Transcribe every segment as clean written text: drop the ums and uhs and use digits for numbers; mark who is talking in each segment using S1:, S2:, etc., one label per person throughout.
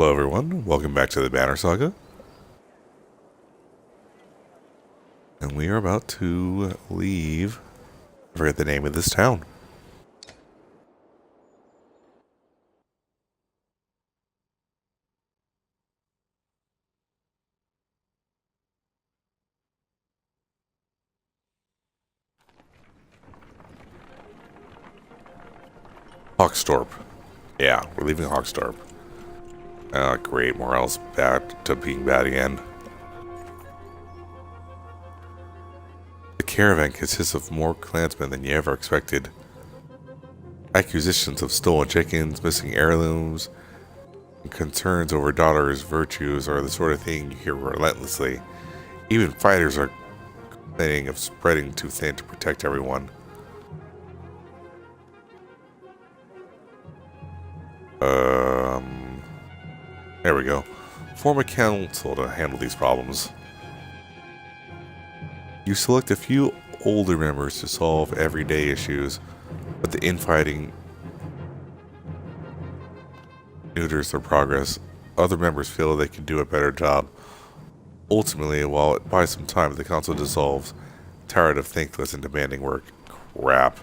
S1: Hello everyone, welcome back to the Banner Saga. And we are about to leave. I forget the name of this town. Hawkstorp. Yeah, we're leaving Hawkstorp. Great, morale's back to being bad again. The caravan consists of more clansmen than you ever expected. Accusations of stolen chickens, missing heirlooms, and concerns over daughters' virtues are the sort of thing you hear relentlessly. Even fighters are complaining of spreading too thin to protect everyone. There we go. Form a council to handle these problems. You select a few older members to solve everyday issues, but the infighting neuters their progress. Other members feel they can do a better job. Ultimately, while it buys some time, the council dissolves, tired of thankless and demanding work. Crap.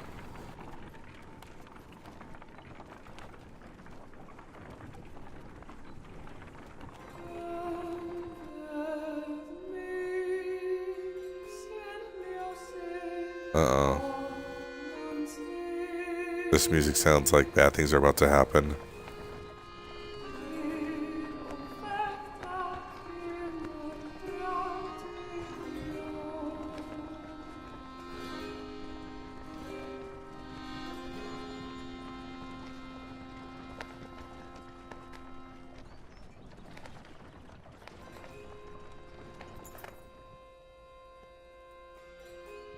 S1: Uh-oh. This music sounds like bad things are about to happen.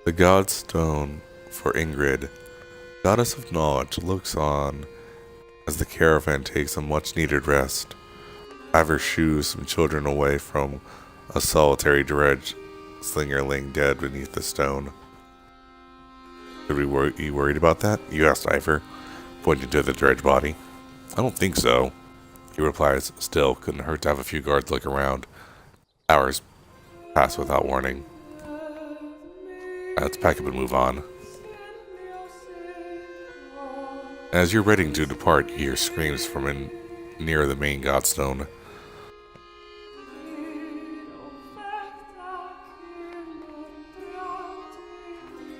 S1: The god stone for Ingrid, goddess of knowledge, looks on as the caravan takes a much needed rest. Iver shoos some children away from a solitary dredge slinger laying dead beneath the stone. Should we be worried about that? You asked Iver, pointing to the dredge body. I don't think so. He replies, still, couldn't hurt to have a few guards look around. Hours pass without warning. Let's pack up and move on. As you're ready to depart, you hear screams from near the main godstone.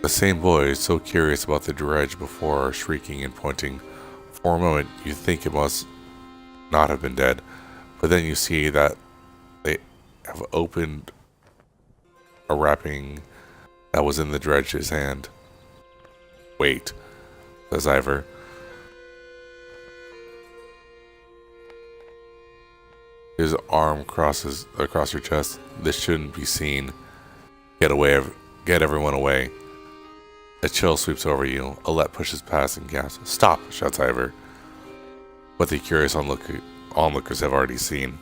S1: The same boy is so curious about the dredge before shrieking and pointing. For a moment, you think it must not have been dead, but then you see that they have opened a wrapping that was in the dredge's hand. Wait, says Iver. His arm crosses across your chest. This shouldn't be seen. Get everyone away. A chill sweeps over you. Alette pushes past and gasps. Stop, shouts Iver. What the curious onlookers have already seen.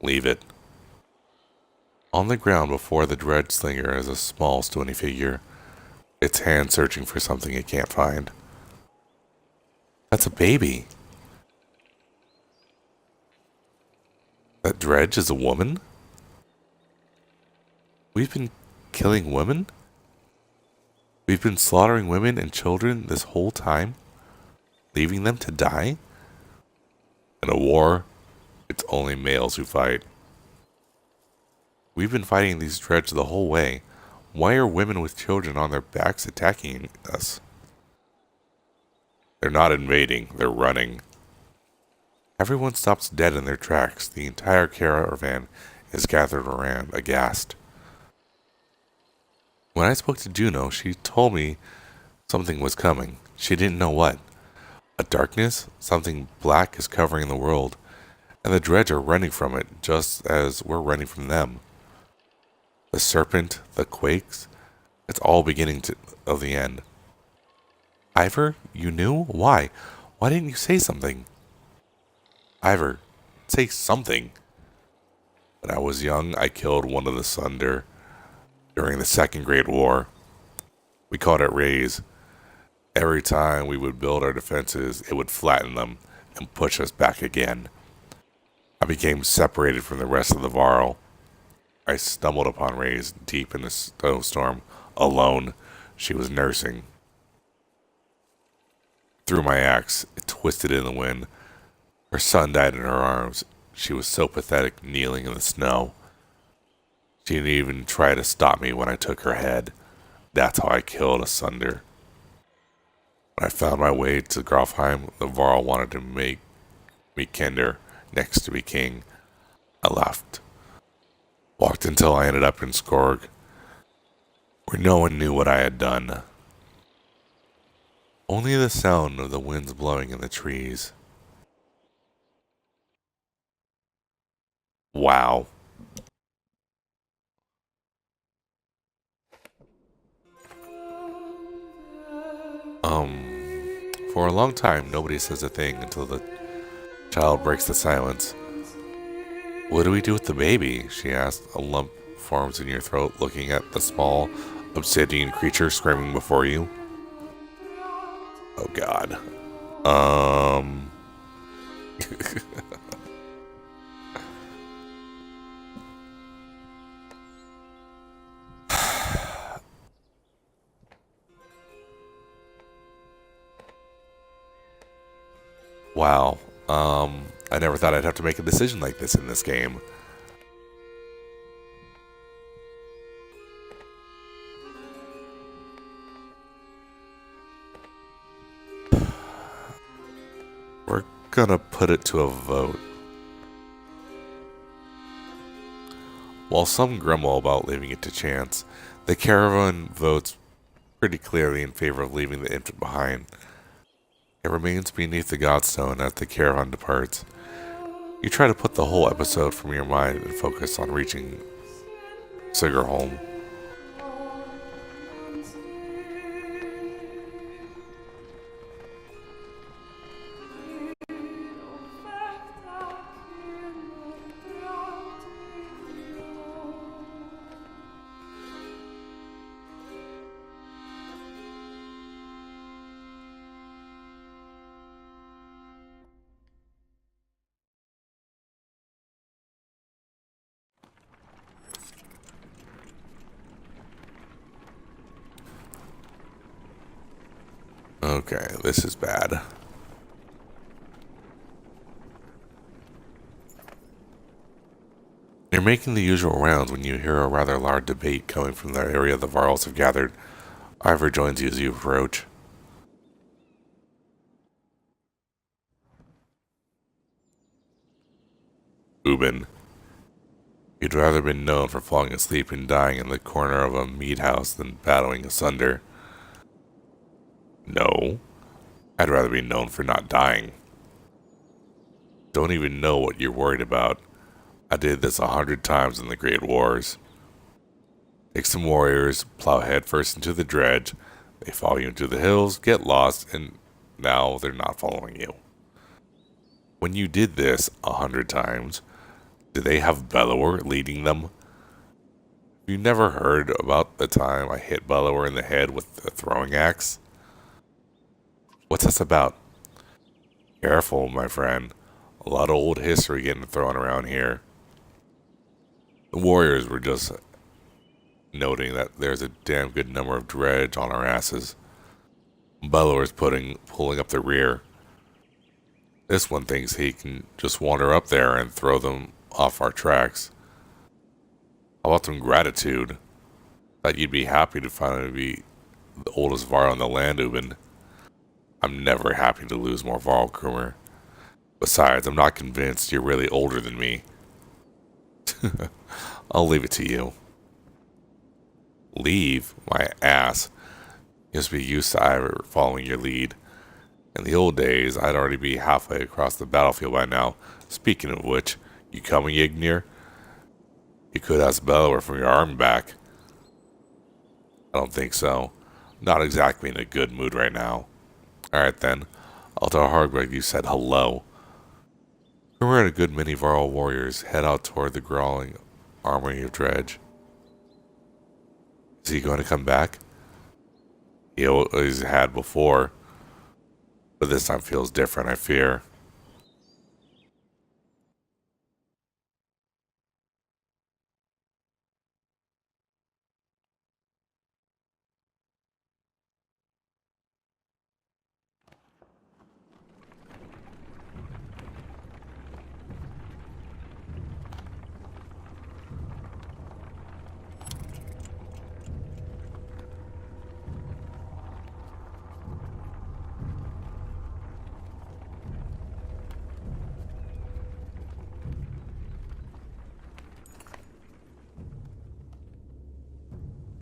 S1: Leave it. On the ground before the dredge slinger is a small stony figure, its hand searching for something it can't find. That's a baby. That dredge is a woman? We've been killing women? We've been slaughtering women and children this whole time? Leaving them to die? In a war, it's only males who fight. We've been fighting these dredge the whole way. Why are women with children on their backs attacking us? They're not invading, they're running. Everyone stops dead in their tracks. The entire caravan is gathered around, aghast. When I spoke to Juno, she told me something was coming. She didn't know what. A darkness? Something black is covering the world, and the dredge are running from it just as we're running from them. The serpent, the quakes, it's all beginning of the end. Iver, you knew? Why? Why didn't you say something? Iver, say something. When I was young, I killed one of the Sunder during the Second Great War. We called it raise. Every time we would build our defenses, it would flatten them and push us back again. I became separated from the rest of the Varl. I stumbled upon Raze deep in the snowstorm, alone. She was nursing. Threw my axe, it twisted in the wind. Her son died in her arms. She was so pathetic, kneeling in the snow. She didn't even try to stop me when I took her head. That's how I killed Asunder. When I found my way to Grofheim, the Varl wanted to make me Kender, next to be king. I left. Walked until I ended up in Skorg, where no one knew what I had done. Only the sound of the winds blowing in the trees. Wow. For a long time, nobody says a thing until the child breaks the silence. What do we do with the baby? She asked. A lump forms in your throat, looking at the small obsidian creature screaming before you. Oh God. Wow. I never thought I'd have to make a decision like this in this game. We're gonna put it to a vote. While some grumble about leaving it to chance, the caravan votes pretty clearly in favor of leaving the infant behind. It remains beneath the Godstone as the caravan departs. You try to put the whole episode from your mind and focus on reaching Sigerholm. Okay, this is bad. You're making the usual rounds when you hear a rather loud debate coming from the area the Varls have gathered. Ivor joins you as you approach. Ubin, you'd rather been known for falling asleep and dying in the corner of a mead house than battling asunder. No, I'd rather be known for not dying. Don't even know what you're worried about. I did this 100 times in the Great Wars. Take some warriors, plow headfirst into the dredge, they follow you into the hills, get lost, and now they're not following you. When you did this 100 times, did they have Bellower leading them? You never heard about the time I hit Bellower in the head with the throwing axe? What's this about? Careful, my friend. A lot of old history getting thrown around here. The warriors were just noting that there's a damn good number of dredge on our asses. Bellower's pulling up the rear. This one thinks he can just wander up there and throw them off our tracks. How about some gratitude? Thought you'd be happy to finally be the oldest Varl in the land, Ubin. I'm never happy to lose more Varl. Besides, I'm not convinced you're really older than me. I'll leave it to you. Leave? My ass. You must be used to Ivor following your lead. In the old days, I'd already be halfway across the battlefield by now. Speaking of which, you coming, Ignir? You could ask Bellower from your army back. I don't think so. Not exactly in a good mood right now. Alright then. I'll tell Hargwig you said hello. Grimmer and a good many Varl warriors head out toward the growling armory of dredge. Is he going to come back? he always had before, but this time feels different, I fear.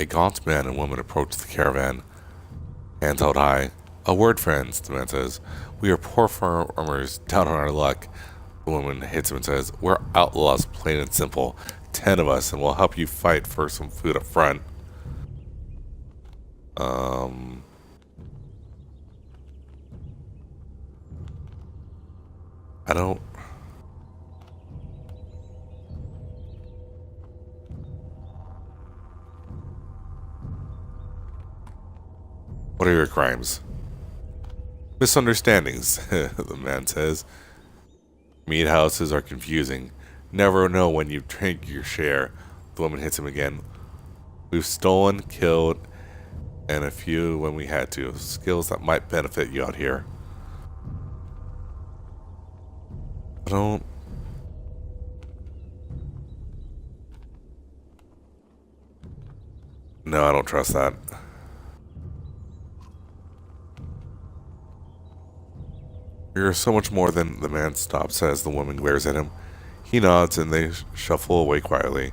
S1: A gaunt man and woman approach the caravan, hands held high. A word, friends, the man says. We are poor farmers, down on our luck. The woman hits him and says, we're outlaws, plain and simple. 10 of us, and we'll help you fight for some food up front. Um, I don't. What are your crimes? Misunderstandings, the man says. Meat houses are confusing. Never know when you drink your share. The woman hits him again. We've stolen, killed, and a few when we had to. Skills that might benefit you out here. I don't. No, I don't trust that. You're so much more than the man stops as the woman glares at him. He nods and they shuffle away quietly.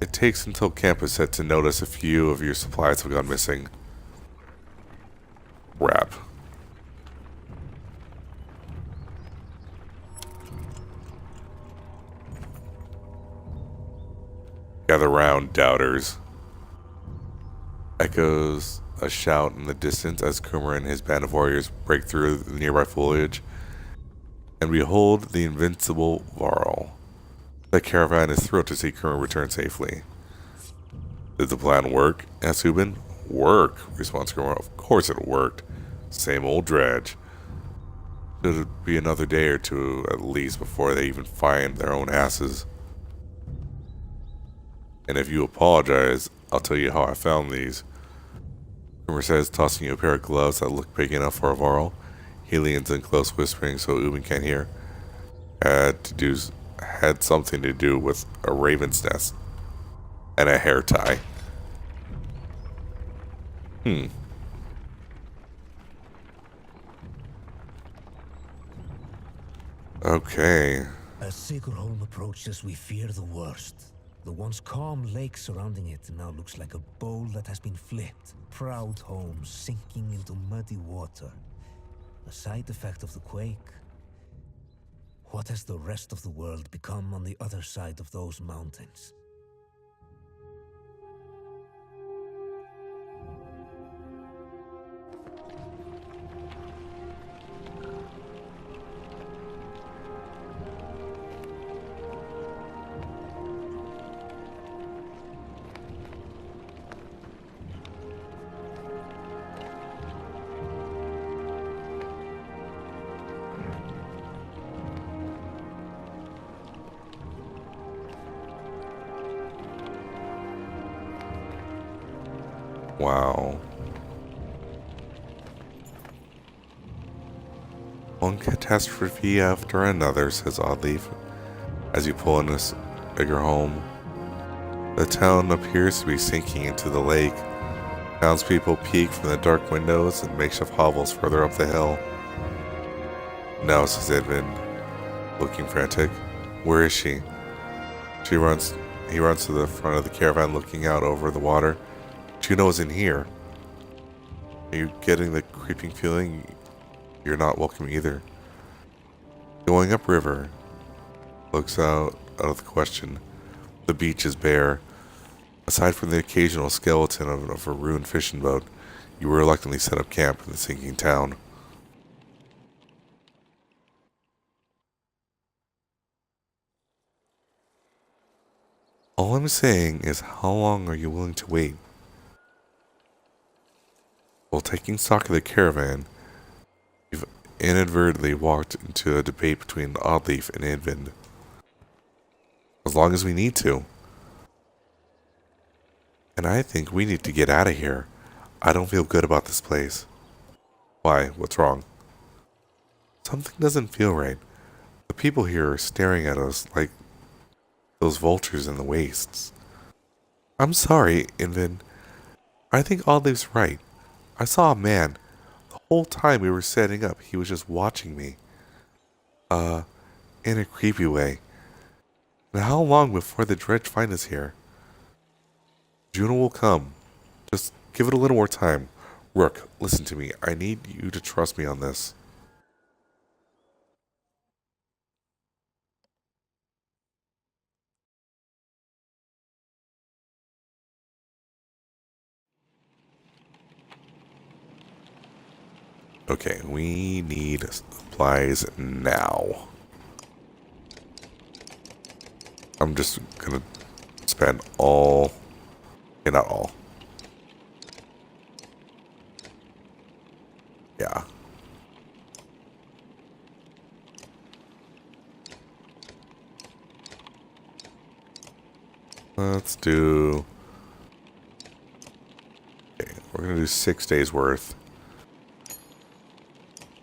S1: It takes until camp is set to notice a few of your supplies have gone missing. Crap. Gather round, doubters. Echoes a shout in the distance as Kumar and his band of warriors break through the nearby foliage. And behold the invincible Varl. The caravan is thrilled to see Kumar return safely. Did the plan work? Asked Hubin. Work, responds Kumar. Of course it worked. Same old dredge. Should be another day or two at least before they even find their own asses. And if you apologize, I'll tell you how I found these. Kumar says, tossing you a pair of gloves that look big enough for a Varl. He leans in close, whispering so Ubin can't hear. Had something to do with a raven's nest and a hair tie. Okay.
S2: As Sigurholm approaches, we fear the worst. The once calm lake surrounding it now looks like a bowl that has been flipped. Proud homes sinking into muddy water. A side effect of the quake. What has the rest of the world become on the other side of those mountains?
S1: Wow. One catastrophe after another, says Oddleaf, as you pull in this bigger home. The town appears to be sinking into the lake. Townspeople peek from the dark windows and makeshift hovels further up the hill. No, says Edmund, looking frantic. Where is she? He runs to the front of the caravan looking out over the water. Juno is in here. Are you getting the creeping feeling you're not welcome either? Going upriver. Looks out of the question. The beach is bare. Aside from the occasional skeleton of a ruined fishing boat, you reluctantly set up camp in the sinking town. All I'm saying is, how long are you willing to wait? While taking stock of the caravan, we've inadvertently walked into a debate between Oddleaf and Invid. As long as we need to. And I think we need to get out of here. I don't feel good about this place. Why? What's wrong? Something doesn't feel right. The people here are staring at us like those vultures in the wastes. I'm sorry, Invid. I think Oddleif's right. I saw a man. The whole time we were setting up, he was just watching me. In a creepy way. And how long before the dredge find us here? Juno will come. Just give it a little more time. Rook, listen to me. I need you to trust me on this. Okay, we need supplies now. I'm just gonna spend all... Okay, not all. Yeah. Let's do... Okay, we're gonna do 6 days worth.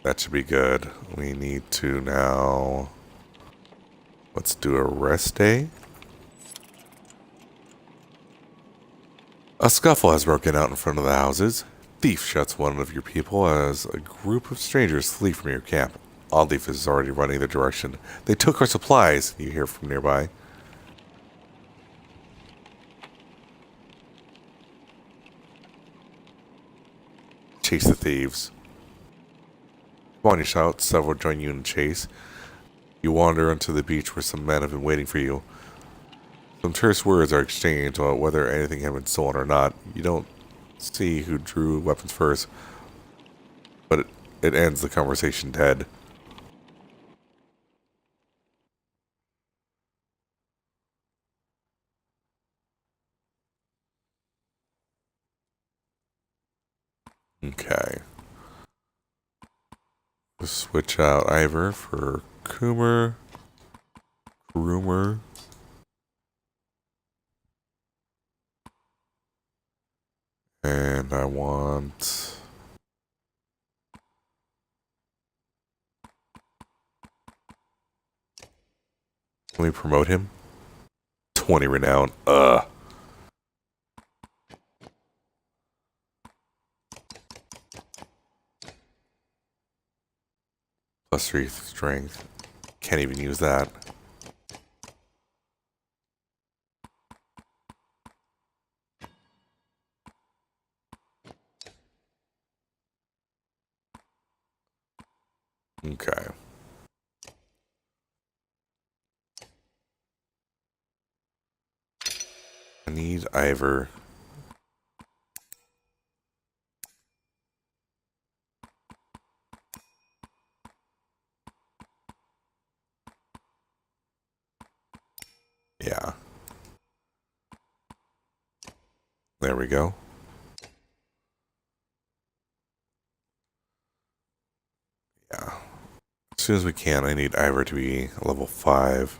S1: That should be good. We need to now... Let's do a rest day. A scuffle has broken out in front of the houses. Thief shuts one of your people as a group of strangers flee from your camp. Oddleaf is already running the direction. They took our supplies, you hear from nearby. Chase the thieves. Come on, you shout. Several join you in the chase. You wander onto the beach where some men have been waiting for you. Some terse words are exchanged about whether anything had been stolen or not. You don't see who drew weapons first, but it ends the conversation dead. Okay. We'll switch out Ivor for Coomer. Rumor. And I want... Can we promote him? 20 renown. Plus 3 strength. Can't even use that. Okay. I need Ivor. Yeah. There we go. Yeah. As soon as we can, I need Ivor to be level 5.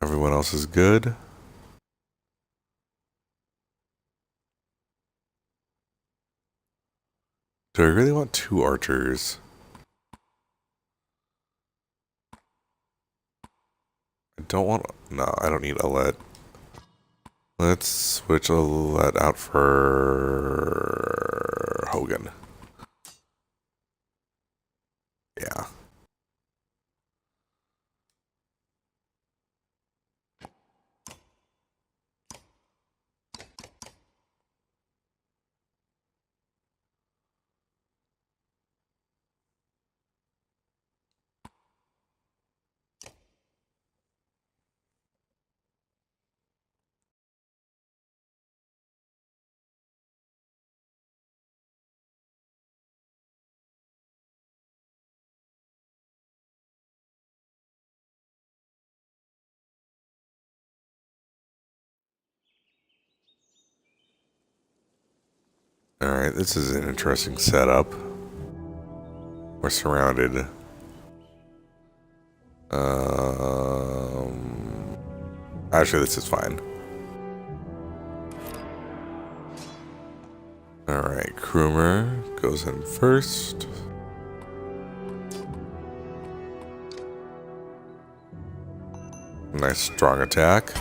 S1: Everyone else is good. Do I really want 2 archers? I don't want... No, I don't need Alette. Let's switch Alette out for... Hogan. Yeah. Alright, this is an interesting setup. We're surrounded. Actually, this is fine. Alright, Krumer goes in first. Nice strong attack.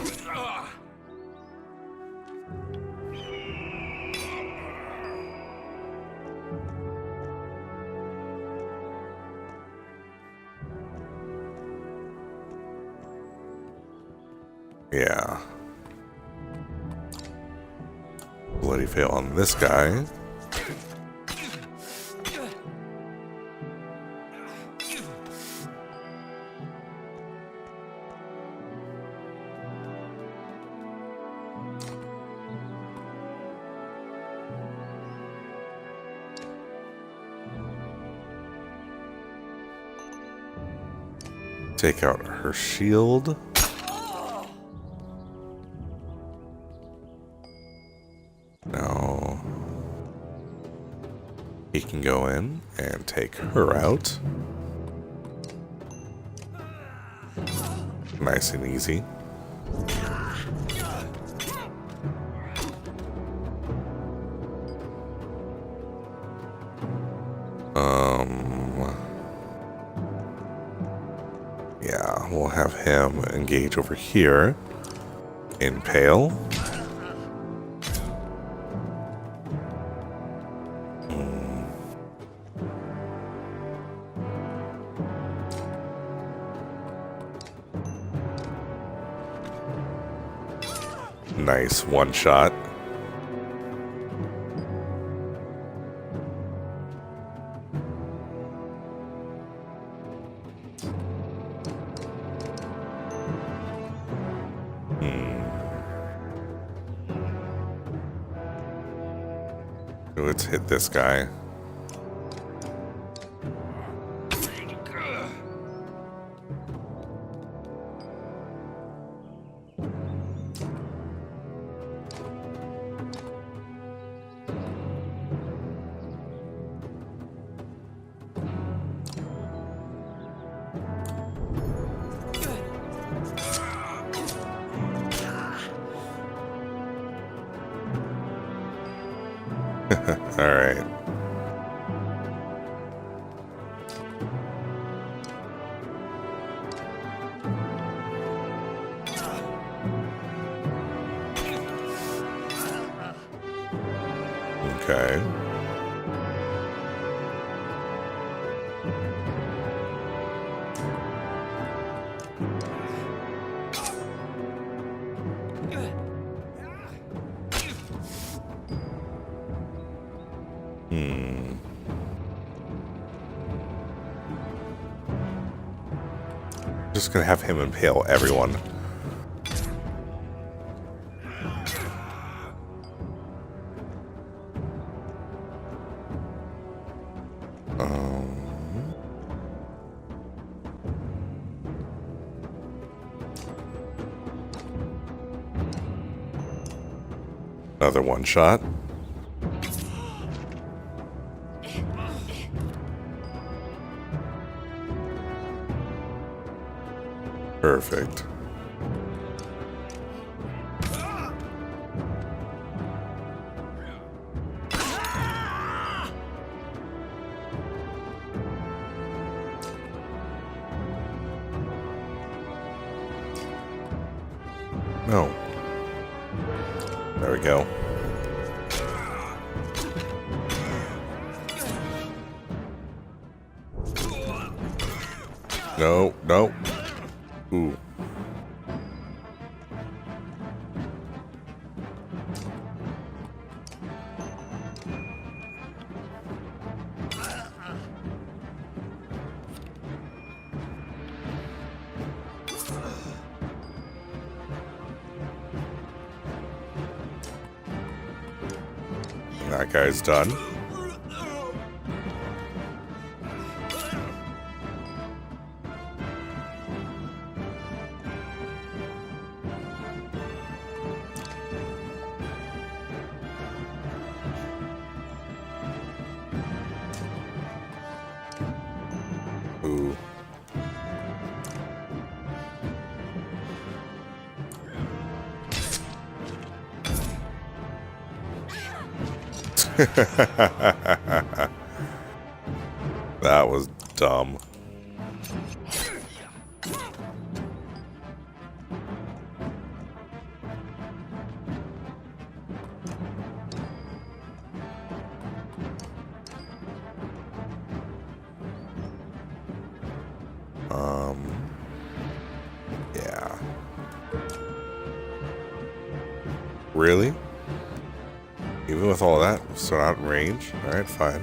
S1: Yeah. Bloody fail on this guy. Take out her shield. Now he can go in and take her out. Nice and easy. Yeah, we'll have him engage over here. Impale. Nice one shot. Let's hit this guy. All right. Okay. Just gonna have him impale everyone. Another one shot. Perfect. No. There we go. No, no. Ooh. That guy's done. Ooh. That was dumb. Yeah. Really? Even with all that, so out in range? Alright, fine.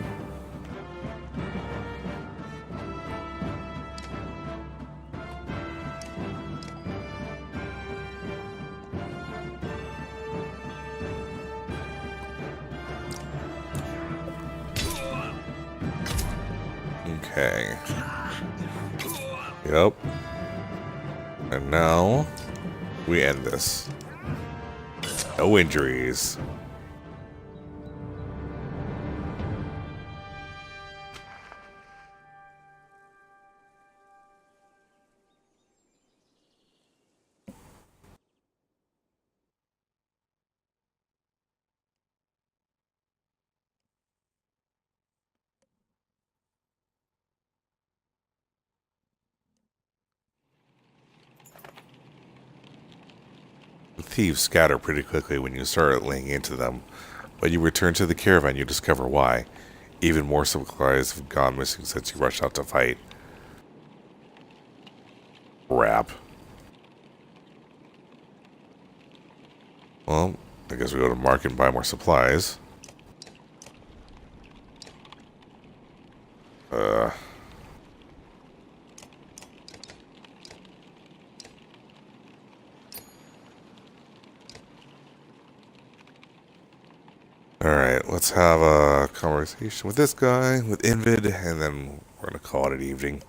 S1: Okay. Yep. And now, we end this. No injuries. The thieves scatter pretty quickly when you start laying into them, but you return to the caravan, you discover why. Even more supplies have gone missing since you rushed out to fight. Crap. Well, I guess we go to the market and buy more supplies. Alright, let's have a conversation with this guy, with Invid, and then we're going to call it an evening.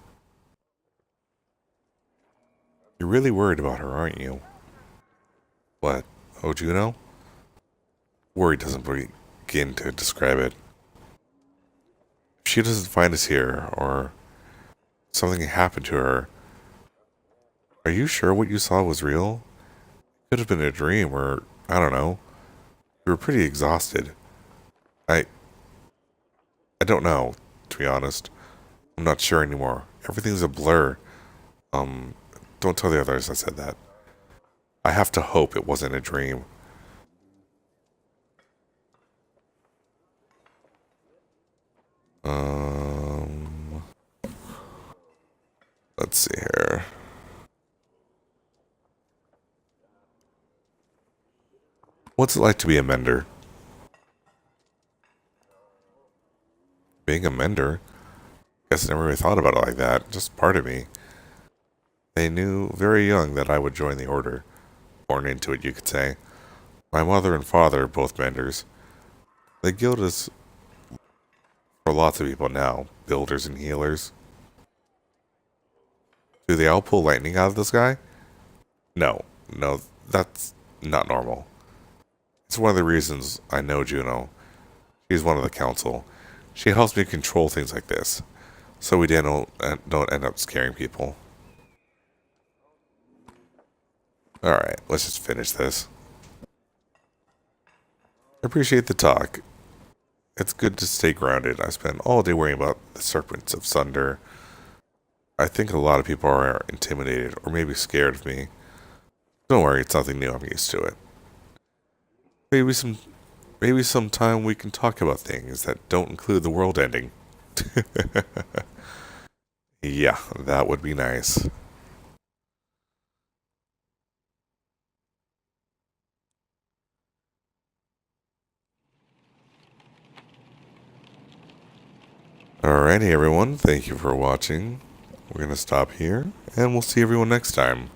S1: You're really worried about her, aren't you? What? Oh, Juno? Worry doesn't begin to describe it. If she doesn't find us here, or something happened to her, are you sure what you saw was real? Could have been a dream, or I don't know. You were pretty exhausted. I don't know, to be honest. I'm not sure anymore. Everything's a blur. Don't tell the others I said that. I have to hope it wasn't a dream. Let's see here. What's it like to be a mender? Being a mender? Guess I never really thought about it like that. Just part of me. They knew very young that I would join the order. Born into it, you could say. My mother and father are both menders. The guild is for lots of people now, builders and healers. Do they all pull lightning out of the sky? No, that's not normal. It's one of the reasons I know Juno. She's one of the council. She helps me control things like this, so we don't end up scaring people. Alright, let's just finish this. I appreciate the talk. It's good to stay grounded. I spent all day worrying about the serpents of Sunder. I think a lot of people are intimidated or maybe scared of me. Don't worry, it's nothing new. I'm used to it. Maybe sometime we can talk about things that don't include the world ending. Yeah, that would be nice. Alrighty, everyone. Thank you for watching. We're going to stop here, and we'll see everyone next time.